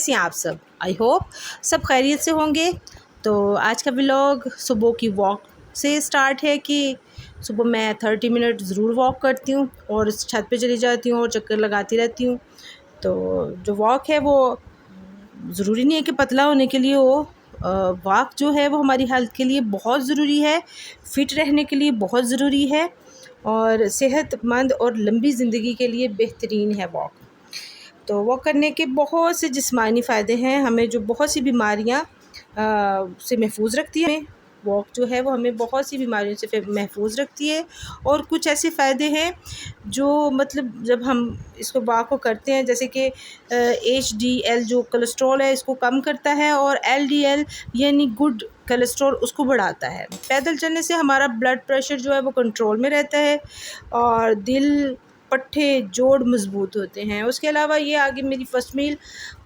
कैसे हैं आप सब? आई होप सब खैरियत से होंगे। तो आज का व्लॉग सुबह की वॉक से स्टार्ट है कि सुबह मैं 30 मिनट ज़रूर वॉक करती हूँ और इस छत पे चली जाती हूँ और चक्कर लगाती रहती हूँ। तो जो वॉक है वो ज़रूरी नहीं है कि पतला होने के लिए हो। वॉक जो है वो हमारी हेल्थ के लिए बहुत ज़रूरी है, फ़िट रहने के लिए बहुत ज़रूरी है और सेहतमंद और लंबी ज़िंदगी के लिए बेहतरीन है वॉक। तो वॉक करने के बहुत से जिस्मानी फ़ायदे हैं, हमें जो बहुत सी बीमारियां से महफूज रखती है। वॉक जो है वो हमें बहुत सी बीमारियों से महफूज रखती है और कुछ ऐसे फ़ायदे हैं जो मतलब जब हम इसको वॉक को करते हैं, जैसे कि HDL जो कोलेस्ट्रॉल है इसको कम करता है और LDL यानी गुड कोलेस्ट्रॉल उसको बढ़ाता है। पैदल चलने से हमारा ब्लड प्रेशर जो है वो कंट्रोल में रहता है और दिल पट्टे जोड़ मज़बूत होते हैं। उसके अलावा ये आगे मेरी फ़र्स्ट मील,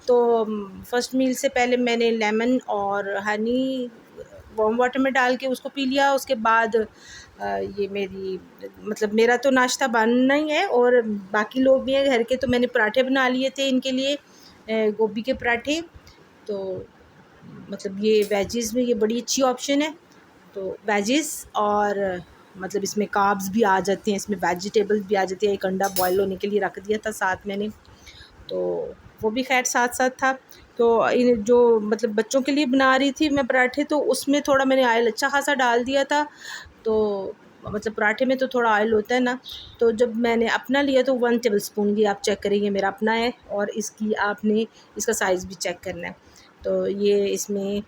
तो फ़र्स्ट मील से पहले मैंने लेमन और हनी वार्म वाटर में डाल के उसको पी लिया। उसके बाद ये मेरी मतलब मेरा तो नाश्ता बनना ही है और बाकी लोग भी हैं घर के, तो मैंने पराठे बना लिए थे इनके लिए, गोभी के पराठे। तो मतलब ये वेजिज़ में ये बड़ी अच्छी ऑप्शन है। तो वेजिज़ और मतलब इसमें कार्ब्स भी आ जाते हैं, इसमें वेजिटेबल्स भी आ जाती है। एक अंडा बॉयल होने के लिए रख दिया था साथ मैंने, तो वो भी खैर साथ साथ था। तो इन जो मतलब बच्चों के लिए बना रही थी मैं पराठे, तो उसमें थोड़ा मैंने ऑयल अच्छा खासा डाल दिया था। तो मतलब पराठे में तो थोड़ा ऑयल होता है ना, तो जब मैंने अपना लिया तो 1 टेबल स्पून की, आप चेक करेंगे मेरा अपना है और इसकी आपने इसका साइज़ भी चेक करना है। तो ये इसमें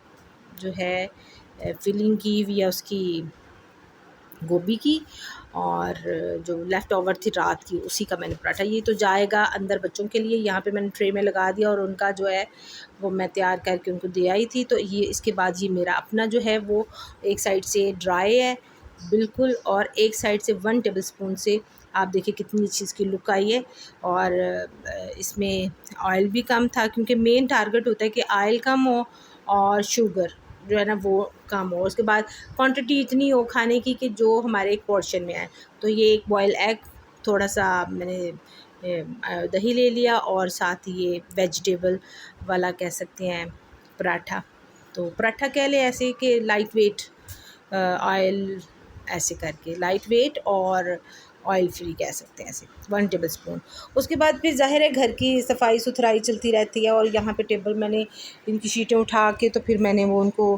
जो है फिलिंग की हुई है उसकी गोभी की, और जो लेफ़्ट ओवर थी रात की उसी का मैंने पराठा, ये तो जाएगा अंदर बच्चों के लिए। यहाँ पे मैंने ट्रे में लगा दिया और उनका जो है वो मैं तैयार करके उनको दे आई थी। तो ये इसके बाद ये मेरा अपना जो है वो एक साइड से ड्राई है बिल्कुल और एक साइड से 1 टेबल स्पून से आप देखिए कितनी अच्छी इसकी लुक आई है। और इसमें ऑयल भी कम था क्योंकि मेन टारगेट होता है कि ऑयल कम हो और शुगर जो है ना वो कम हो। उसके बाद क्वांटिटी इतनी हो खाने की कि जो हमारे एक पोर्शन में आए। तो ये एक बॉयल एग, थोड़ा सा मैंने दही ले लिया और साथ ये वेजिटेबल वाला कह सकते हैं पराठा। तो पराठा कह ले ऐसे कि लाइट वेट ऑयल, ऐसे करके लाइट वेट और ऑयल फ्री कह सकते हैं ऐसे 1 टेबल स्पून। उसके बाद फिर ज़ाहिर है घर की सफाई सुथराई चलती रहती है और यहाँ पे टेबल मैंने इनकी शीटें उठा के तो फिर मैंने वो उनको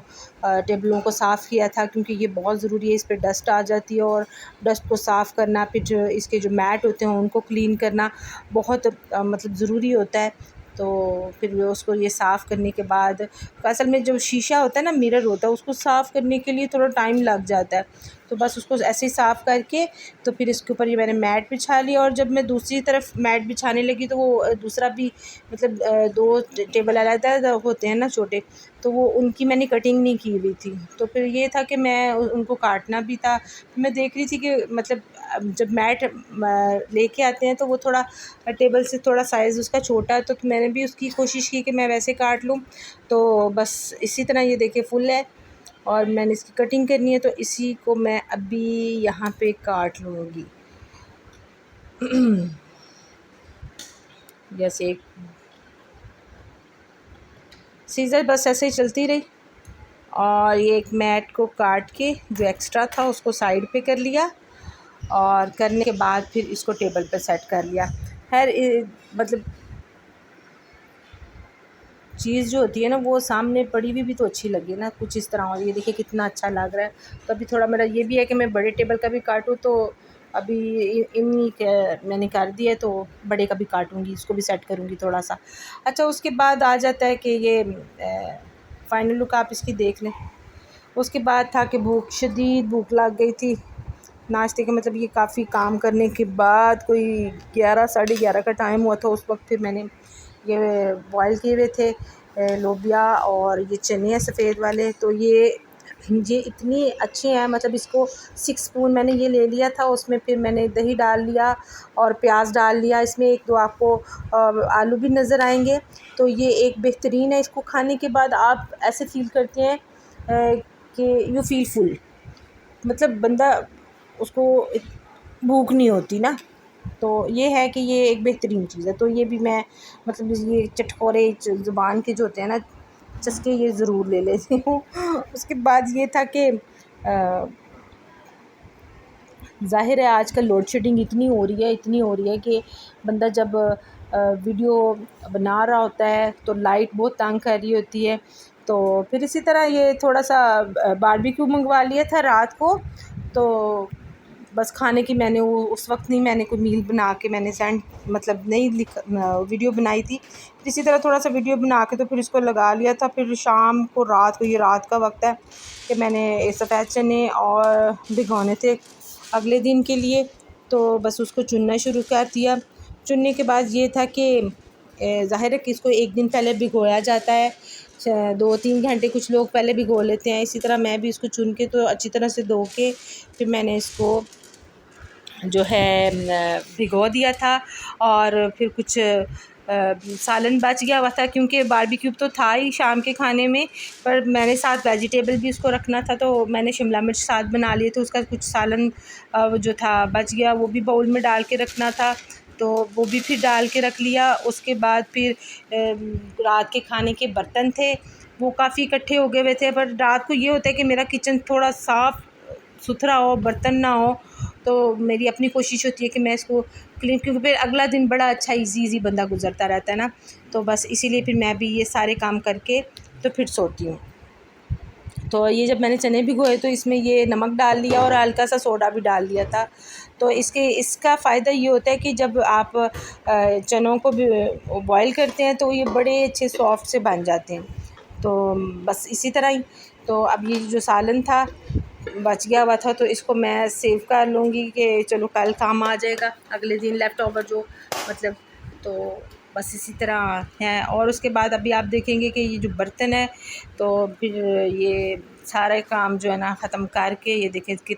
टेबलों को साफ़ किया था क्योंकि ये बहुत ज़रूरी है, इस पर डस्ट आ जाती है और डस्ट को साफ़ करना, फिर जो इसके जो मैट होते हैं उनको क्लीन करना बहुत मतलब ज़रूरी होता है। तो फिर उसको ये साफ़ करने के बाद असल में जो शीशा होता है ना, मिरर होता है, उसको साफ़ करने के लिए थोड़ा टाइम लग जाता है। तो बस उसको ऐसे ही साफ़ करके तो फिर इसके ऊपर ये मैंने मैट बिछा लिया। और जब मैं दूसरी तरफ मैट बिछाने लगी तो वो दूसरा भी मतलब 2 टेबल अलग होते हैं ना छोटे, तो वो उनकी मैंने कटिंग नहीं की हुई थी। तो फिर ये था कि मैं उनको काटना भी था। तो मैं देख रही थी कि मतलब जब मैट लेके आते हैं तो वो थोड़ा टेबल से थोड़ा साइज़ उसका छोटा है, तो मैंने भी उसकी कोशिश की कि मैं वैसे काट लूँ। तो बस इसी तरह ये देखिए फुल है और मैंने इसकी कटिंग करनी है, तो इसी को मैं अभी यहाँ पे काट लूँगी। जैसे एक सीज़र बस ऐसे ही चलती रही और ये एक मैट को काट के जो एक्स्ट्रा था उसको साइड पे कर लिया और करने के बाद फिर इसको टेबल पे सेट कर लिया। खैर मतलब चीज़ जो होती है ना वो सामने पड़ी हुई भी तो अच्छी लगे ना कुछ इस तरह। और ये देखिए कितना अच्छा लग रहा है। तो अभी थोड़ा मेरा ये भी है कि मैं बड़े टेबल का भी काटूँ, तो अभी इन्हीं के मैंने कर दिया, तो बड़े का भी काटूँगी, इसको भी सेट करूँगी थोड़ा सा। अच्छा, उसके बाद आ जाता है कि ये फ़ाइनल लुक आप इसकी देख लें। उसके बाद था कि शदीद भूख लग गई थी नाश्ते के, मतलब ये काफ़ी काम करने के बाद कोई 11 साढ़े 11 का टाइम हुआ था उस वक्त। फिर मैंने ये बॉयल किए हुए थे लोबिया और ये चने हैं सफ़ेद वाले, तो ये इतनी अच्छे हैं। मतलब इसको 6 स्पून मैंने ये ले लिया था, उसमें फिर मैंने दही डाल लिया और प्याज डाल लिया। इसमें 1-2 आपको आलू भी नज़र आएंगे। तो ये एक बेहतरीन है, इसको खाने के बाद आप ऐसे फ़ील करते हैं कि यू फ़ील फुल, मतलब बंदा उसको भूख नहीं होती ना। तो ये है कि ये एक बेहतरीन चीज़ है। तो ये भी मैं मतलब ये चटखोरे ज़ुबान के जो होते हैं ना चस्के, ये ज़रूर ले लेती हूँ। उसके बाद ये था कि ज़ाहिर है आजकल लोड शेडिंग इतनी हो रही है कि बंदा जब वीडियो बना रहा होता है तो लाइट बहुत तंग कर रही होती है। तो फिर इसी तरह ये थोड़ा सा बारबेक्यू मंगवा लिया था रात को। तो बस खाने की मैंने वो उस वक्त नहीं, मैंने कोई मील बना के मैंने सेंड मतलब नहीं वीडियो बनाई थी। फिर इसी तरह थोड़ा सा वीडियो बना के तो फिर इसको लगा लिया था। फिर शाम को रात को, ये रात का वक्त है कि मैंने सफ़ेद चने और भिगोने थे अगले दिन के लिए। तो बस उसको चुनना शुरू कर दिया। चुनने के बाद ये था कि ज़ाहिर है कि इसको एक दिन पहले भिगोया जाता है, 2-3 घंटे कुछ लोग पहले भिगो लेते हैं। इसी तरह मैं भी इसको चुन के तो अच्छी तरह से धो के फिर मैंने इसको जो है भिगो दिया था। और फिर कुछ सालन बच गया हुआ था क्योंकि बारबेक्यू तो था ही शाम के खाने में, पर मैंने साथ वेजिटेबल भी उसको रखना था। तो मैंने शिमला मिर्च साथ बना लिए, तो उसका कुछ सालन जो था बच गया, वो भी बाउल में डाल के रखना था, तो वो भी फिर डाल के रख लिया। उसके बाद फिर रात के खाने के बर्तन थे वो काफ़ी इकट्ठे हो गए हुए थे। पर रात को ये होता है कि मेरा किचन थोड़ा साफ़ सुथरा हो, बर्तन ना हो, तो मेरी अपनी कोशिश होती है कि मैं इसको क्लीन, क्योंकि फिर अगला दिन बड़ा अच्छा ईज़ी बंदा गुज़रता रहता है ना। तो बस इसीलिए फिर मैं भी ये सारे काम करके तो फिर सोती हूँ। तो ये जब मैंने चने भिगोए तो इसमें ये नमक डाल लिया और हल्का सा सोडा भी डाल दिया था। तो इसका फ़ायदा ये होता है कि जब आप चनों को भी बॉयल करते हैं तो ये बड़े अच्छे सॉफ्ट से बन जाते हैं। तो बस इसी तरह ही, तो अब ये जो सालन था बच गया हुआ था तो इसको मैं सेव कर लूँगी कि चलो कल काम आ जाएगा, अगले दिन लेफ़्ट ओवर जो मतलब। तो बस इसी तरह है। और उसके बाद अभी आप देखेंगे कि ये जो बर्तन है तो फिर ये सारा काम जो है ना ख़त्म करके, ये देखें कि